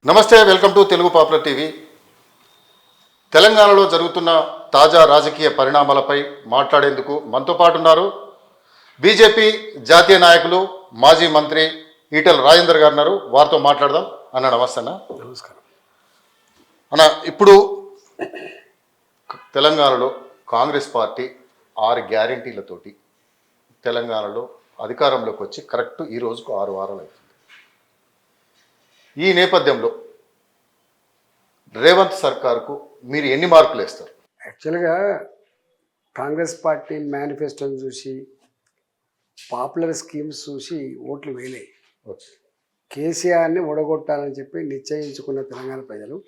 నమస్తే, welcome to Telugu popular TV. తెలంగాణలో జరుగుతున్న తాజా రాజకీయ పరిణామాలపై మాట్లాడేందుకు మనతో పాటు ఉన్నారు బీజేపీ జాతీయ నాయకులు మాజీ మంత్రి ఈటెల రాజేందర్ గారు ఉన్నారు. వారితో మాట్లాడదాం. అన్న నమస్తే. అన్న నమస్కారం. అన్న, ఇప్పుడు తెలంగాణలో కాంగ్రెస్ పార్టీ 6 గ్యారెంటీలతోటి తెలంగాణలో అధికారంలోకి వచ్చి కరెక్ట్ ఈ రోజుకు 6 వారాలు అవుతుంది. ఈ నేపథ్యంలో రేవంత్ సర్కార్కు మీరు ఎన్ని మార్కులు వేస్తారు? యాక్చువల్గా కాంగ్రెస్ పార్టీ మేనిఫెస్టోని చూసి, పాపులర్ స్కీమ్స్ చూసి ఓట్లు వేయలే. కేసీఆర్ని ఓడగొట్టాలని చెప్పి నిశ్చయించుకున్న తెలంగాణ ప్రజలు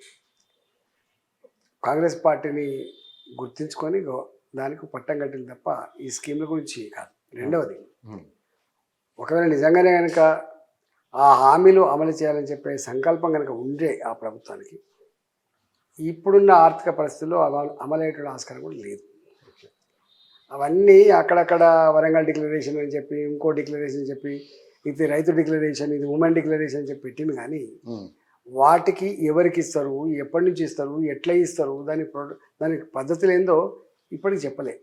కాంగ్రెస్ పార్టీని గుర్తించుకొని దానికి పట్టం కట్టింది తప్ప ఈ స్కీమ్ల గురించి కాదు. రెండవది, ఒకవేళ నిజంగానే కనుక ఆ హామీలు అమలు చేయాలని చెప్పే సంకల్పం కనుక ఉండే ఆ ప్రభుత్వానికి ఇప్పుడున్న ఆర్థిక పరిస్థితుల్లో అమలయ్యేటువంటి ఆస్కారం కూడా లేదు. అవన్నీ అక్కడక్కడ వరంగల్ డిక్లరేషన్ అని చెప్పి, ఇంకో డిక్లరేషన్ చెప్పి, ఇది రైతు డిక్లరేషన్, ఇది ఉమెన్ డిక్లరేషన్ అని చెప్పి పెట్టింది. కానీ వాటికి ఎవరికి ఇస్తారు, ఎప్పటి నుంచి ఇస్తారు, ఎట్లా ఇస్తారు, దానికి పద్ధతులు ఏందో ఇప్పటికి చెప్పలే.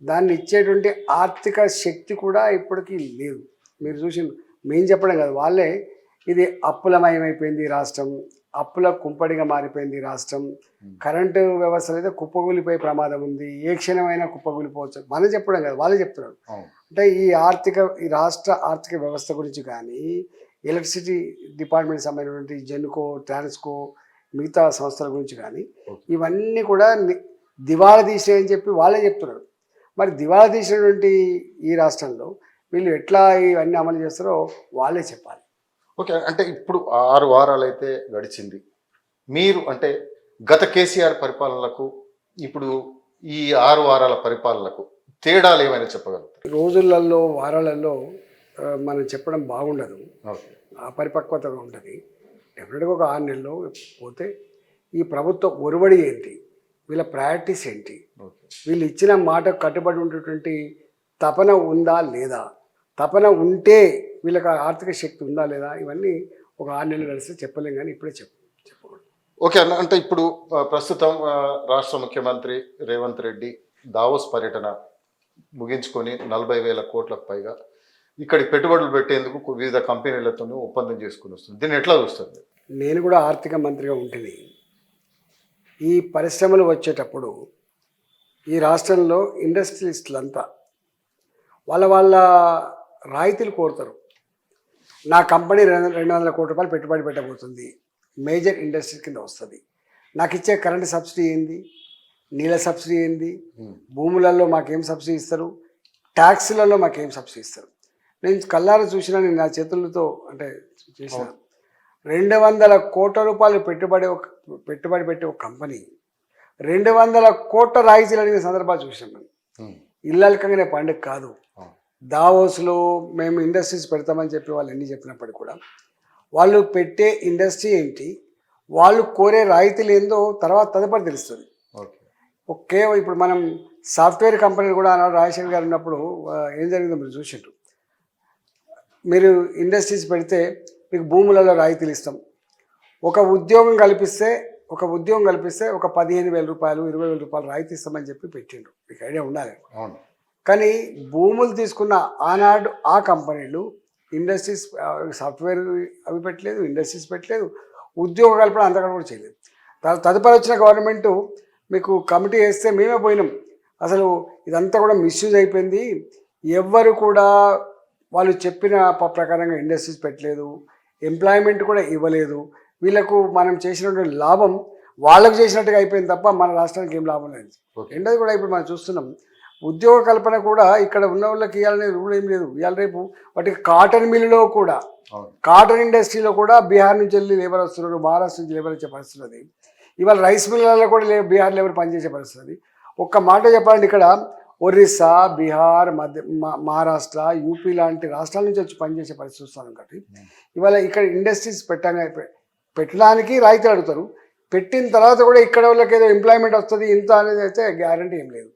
దాన్ని ఇచ్చేటువంటి ఆర్థిక శక్తి కూడా ఇప్పటికీ లేదు. మీరు చూసి మేము చెప్పడం కాదు, వాళ్ళే ఇది అప్పులమయమైపోయింది రాష్ట్రం, అప్పుల కుంపడిగా మారిపోయింది రాష్ట్రం, కరెంటు వ్యవస్థలో అయితే కుప్పగూలిపోయే ప్రమాదం ఉంది, ఏ క్షణమైనా కుప్పగూలిపోవచ్చు మనం చెప్పడం కాదు, వాళ్ళే చెప్తున్నారు. అంటే ఈ రాష్ట్ర ఆర్థిక వ్యవస్థ గురించి కానీ, ఎలక్ట్రిసిటీ డిపార్ట్మెంట్ సంబంధించినటువంటి జెన్కో, ట్రాన్స్కో, మిగతా సంస్థల గురించి కానీ ఇవన్నీ కూడా దివాళా తీసినాయని చెప్పి వాళ్ళే చెప్తున్నారు. మరి దివాళా తీసినటువంటి ఈ రాష్ట్రంలో వీళ్ళు ఎట్లా ఇవన్నీ అమలు చేస్తారో వాళ్ళే చెప్పాలి. ఓకే, అంటే ఇప్పుడు 6 వారాలు అయితే గడిచింది. మీరు అంటే గత కేసీఆర్ పరిపాలనలకు ఇప్పుడు ఈ 6 వారాల పరిపాలనకు తేడాలు ఏమైనా చెప్పగలుగుతారు? రోజులలో, వారాలలో మనం చెప్పడం బాగుండదు, అపరిపక్వతగా ఉంటుంది. డెఫినెట్గా ఒక 6 నెలలు పోతే ఈ ప్రభుత్వ ఒరవడి ఏంటి, వీళ్ళ ప్రయారిటీస్ ఏంటి, వీళ్ళు ఇచ్చిన మాటకు కట్టుబడి ఉండేటువంటి తపన ఉందా లేదా, తపన ఉంటే వీళ్ళకి ఆర్థిక శక్తి ఉందా లేదా, ఇవన్నీ ఒక 6 నెలలు కలిసి చెప్పలేం. కానీ ఇప్పుడే చెప్పకూడదు. ఓకే అన్న, అంటే ఇప్పుడు ప్రస్తుతం రాష్ట్ర ముఖ్యమంత్రి రేవంత్ రెడ్డి దావోస్ పర్యటన ముగించుకొని 40,000 కోట్లకు పైగా ఇక్కడి పెట్టుబడులు పెట్టేందుకు వివిధ కంపెనీలతో ఒప్పందం చేసుకుని వస్తుంది. దీన్ని ఎట్లా చూస్తుంది? నేను కూడా ఆర్థిక మంత్రిగా ఉంటుంది. ఈ పరిశ్రమలు వచ్చేటప్పుడు ఈ రాష్ట్రంలో ఇండస్ట్రియలిస్టులంతా వాళ్ళ రాయితీలు కోరుతారు. నా కంపెనీ 200 కోట్ల రూపాయలు పెట్టుబడి పెట్టబోతుంది, మేజర్ ఇండస్ట్రీ కింద వస్తుంది, నాకు ఇచ్చే కరెంటు సబ్సిడీ ఏంది, నీళ్ళ సబ్సిడీ ఏంది, భూములలో మాకేం సబ్సిడీ ఇస్తారు, ట్యాక్సులలో మాకేం సబ్సిడీ ఇస్తారు. నేను కళ్ళారా చూసినా, నేను నా చేతులతో అంటే చేసిన 200 కోట్ల రూపాయలు పెట్టుబడి పెట్టే ఒక కంపెనీ 200 కోట్ల రాయితీలు అడిగిన సందర్భాలు చూసినాం. మనం ఇల్లలకంగానే పండుగ కాదు. దావోస్లో మేము ఇండస్ట్రీస్ పెడతామని చెప్పి వాళ్ళు ఎన్ని చెప్పినప్పటికీ కూడా వాళ్ళు పెట్టే ఇండస్ట్రీ ఏంటి, వాళ్ళు కోరే రాయితీలు ఏందో తదుపరి తెలుస్తుంది. ఓకే, ఇప్పుడు మనం సాఫ్ట్వేర్ కంపెనీలు కూడా అన్నాడు రాజశేఖర్ గారు ఉన్నప్పుడు ఏం జరిగిందో మీరు చూసిండ్రు. మీరు ఇండస్ట్రీస్ పెడితే మీకు భూములలో రాయితీలు ఇస్తాం, ఒక ఉద్యోగం కల్పిస్తే ఒక 15,000 రూపాయలు 20,000 రూపాయలు రాయితీ ఇస్తామని చెప్పి పెట్టిండ్రు. మీకు ఐడియా ఉండాలి. కానీ భూములు తీసుకున్న ఆనాడు ఆ కంపెనీలు ఇండస్ట్రీస్, సాఫ్ట్వేర్ అవి పెట్టలేదు, ఇండస్ట్రీస్ పెట్టలేదు, ఉద్యోగ కల్పన అంతగా కూడా చేయలేదు. తదుపరి వచ్చిన గవర్నమెంటు మీకు కమిటీ వేస్తే మేమే పోయినాం. అసలు ఇదంతా కూడా మిస్యూజ్ అయిపోయింది, ఎవ్వరు కూడా వాళ్ళు చెప్పిన ప్రకారంగా ఇండస్ట్రీస్ పెట్టలేదు, ఎంప్లాయ్మెంట్ కూడా ఇవ్వలేదు, వీళ్ళకు మనం చేసినటువంటి లాభం వాళ్ళకు చేసినట్టుగా అయిపోయింది తప్ప మన రాష్ట్రానికి ఏం లాభం లేదు. రెండోది కూడా ఇప్పుడు మనం చూస్తున్నాం, ఉద్యోగ కల్పన కూడా ఇక్కడ ఉన్న వాళ్ళకి ఇవ్వాలనే రూల్ ఏం లేదు. ఇవాళ రేపు వాటికి కాటన్ మిల్లులో కూడా, కాటన్ ఇండస్ట్రీలో కూడా బీహార్ నుంచి వెళ్ళి లేబర్ వస్తున్నారు, మహారాష్ట్ర నుంచి లేబర్ వచ్చే పరిస్థితి ఉంది. ఇవాళ రైస్ మిల్లులలో కూడా బీహార్ లేబర్ పనిచేసే పరిస్థితి. ఒక్క మాట చెప్పాలంటే ఇక్కడ ఒరిస్సా, బీహార్, మహారాష్ట్ర, యూపీ లాంటి రాష్ట్రాల నుంచి వచ్చి పనిచేసే పరిస్థితి వస్తాను. కాబట్టి ఇవాళ ఇక్కడ ఇండస్ట్రీస్ పెట్టడానికి రాయితీలు అడుగుతారు. పెట్టిన తర్వాత కూడా ఇక్కడ వాళ్ళకి ఏదో ఎంప్లాయ్మెంట్ వస్తుంది ఇంత అనేది అయితే గ్యారంటీ ఏం లేదు.